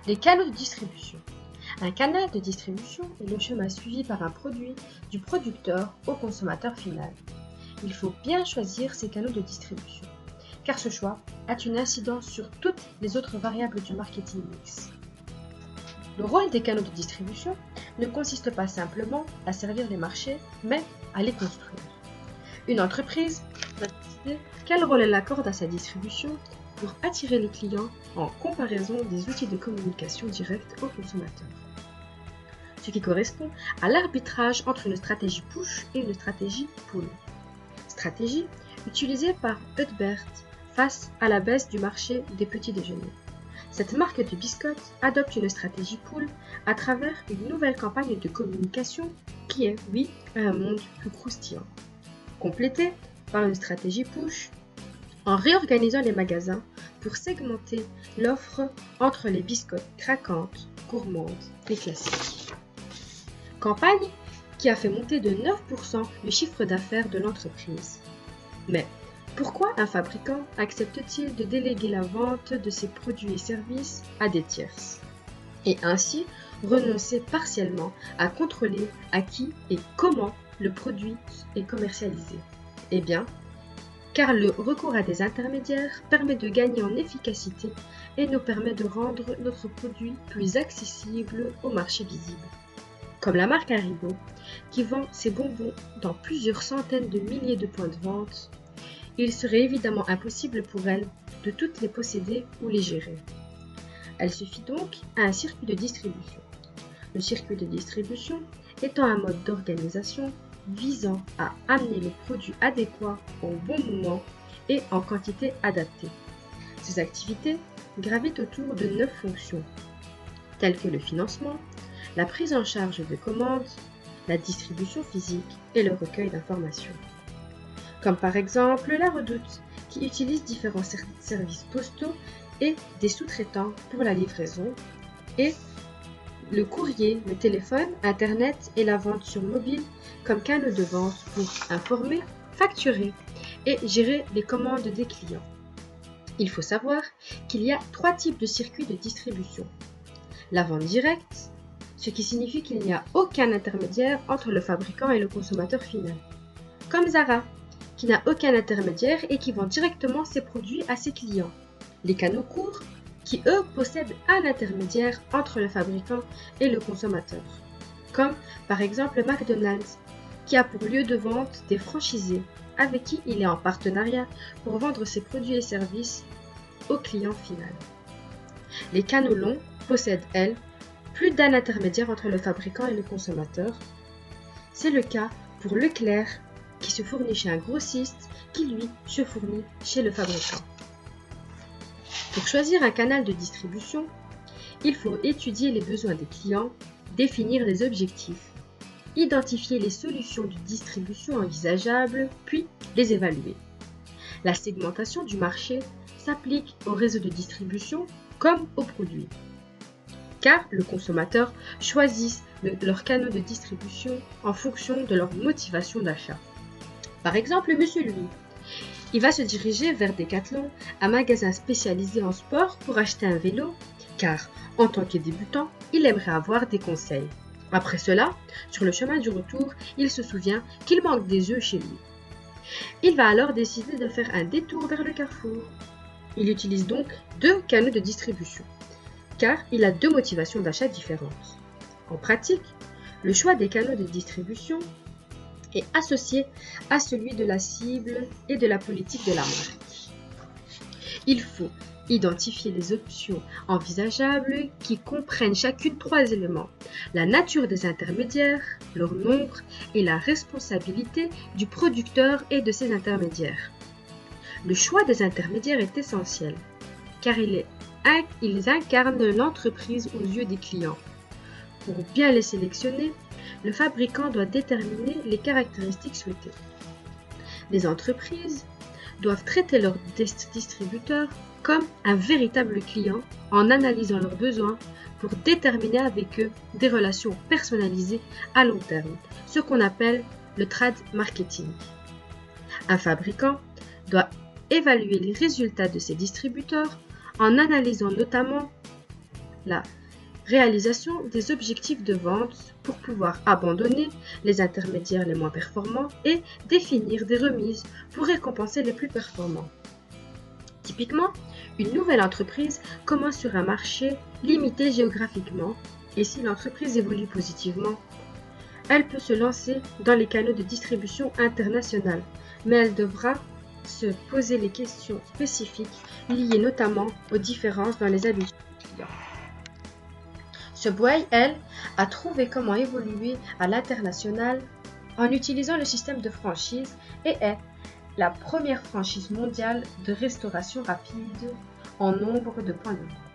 Les canaux de distribution. Un canal de distribution est le chemin suivi par un produit du producteur au consommateur final. Il faut bien choisir ces canaux de distribution, car ce choix a une incidence sur toutes les autres variables du marketing mix. Le rôle des canaux de distribution ne consiste pas simplement à servir les marchés, mais à les construire. Une entreprise doit décider quel rôle elle accorde à sa distribution pour attirer les clients en comparaison des outils de communication directe aux consommateurs. Ce qui correspond à l'arbitrage entre une stratégie push et une stratégie pull. Stratégie utilisée par Hubert face à la baisse du marché des petits déjeuners. Cette marque de biscottes adopte une stratégie pull à travers une nouvelle campagne de communication qui est, oui, un monde plus croustillant. Complétée par une stratégie push en réorganisant les magasins pour segmenter l'offre entre les biscottes craquantes, gourmandes et classiques. Campagne qui a fait monter de 9% le chiffre d'affaires de l'entreprise. Mais pourquoi un fabricant accepte-t-il de déléguer la vente de ses produits et services à des tierces et ainsi renoncer partiellement à contrôler à qui et comment le produit est commercialisé? Eh bien, car le recours à des intermédiaires permet de gagner en efficacité et nous permet de rendre notre produit plus accessible au marché visible. Comme la marque Haribo, qui vend ses bonbons dans plusieurs centaines de milliers de points de vente, il serait évidemment impossible pour elle de toutes les posséder ou les gérer. Elle suffit donc à un circuit de distribution. Le circuit de distribution étant un mode d'organisation visant à amener le produit adéquat au bon moment et en quantité adaptée. Ces activités gravitent autour de 9 fonctions, telles que le financement, la prise en charge de commandes, la distribution physique et le recueil d'informations. Comme par exemple la Redoute, qui utilise différents services postaux et des sous-traitants pour la livraison, et le courrier, le téléphone, Internet et la vente sur mobile comme canaux de vente pour informer, facturer et gérer les commandes des clients. Il faut savoir qu'il y a 3 types de circuits de distribution. La vente directe, ce qui signifie qu'il n'y a aucun intermédiaire entre le fabricant et le consommateur final. Comme Zara, qui n'a aucun intermédiaire et qui vend directement ses produits à ses clients. Les canaux courts, qui eux possèdent un intermédiaire entre le fabricant et le consommateur. Comme par exemple McDonald's, qui a pour lieu de vente des franchisés avec qui il est en partenariat pour vendre ses produits et services au client final. Les canaux longs possèdent, elles, plus d'un intermédiaire entre le fabricant et le consommateur. C'est le cas pour Leclerc, qui se fournit chez un grossiste qui lui se fournit chez le fabricant. Pour choisir un canal de distribution, il faut étudier les besoins des clients, définir les objectifs, identifier les solutions de distribution envisageables, puis les évaluer. La segmentation du marché s'applique au réseau de distribution comme aux produits, car le consommateur choisit leurs canaux de distribution en fonction de leur motivation d'achat. Par exemple, Monsieur Louis, il va se diriger vers Decathlon, un magasin spécialisé en sport pour acheter un vélo, car en tant que débutant, il aimerait avoir des conseils. Après cela, sur le chemin du retour, il se souvient qu'il manque des œufs chez lui. Il va alors décider de faire un détour vers le Carrefour. Il utilise donc 2 canaux de distribution, car il a 2 motivations d'achat différentes. En pratique, le choix des canaux de distribution est associé à celui de la cible et de la politique de la marque. Il faut identifier les options envisageables qui comprennent chacune 3 éléments: la nature des intermédiaires, leur nombre et la responsabilité du producteur et de ses intermédiaires. Le choix des intermédiaires est essentiel, car ils incarnent l'entreprise aux yeux des clients. Pour bien les sélectionner, le fabricant doit déterminer les caractéristiques souhaitées. Les entreprises doivent traiter leurs distributeurs comme un véritable client en analysant leurs besoins pour déterminer avec eux des relations personnalisées à long terme, ce qu'on appelle le trade marketing. Un fabricant doit évaluer les résultats de ses distributeurs en analysant notamment la réalisation des objectifs de vente pour pouvoir abandonner les intermédiaires les moins performants et définir des remises pour récompenser les plus performants. Typiquement, une nouvelle entreprise commence sur un marché limité géographiquement et si l'entreprise évolue positivement, elle peut se lancer dans les canaux de distribution internationale, mais elle devra se poser les questions spécifiques liées notamment aux différences dans les habitudes des clients. Subway, elle, a trouvé comment évoluer à l'international en utilisant le système de franchise et est la première franchise mondiale de restauration rapide en nombre de points de vente.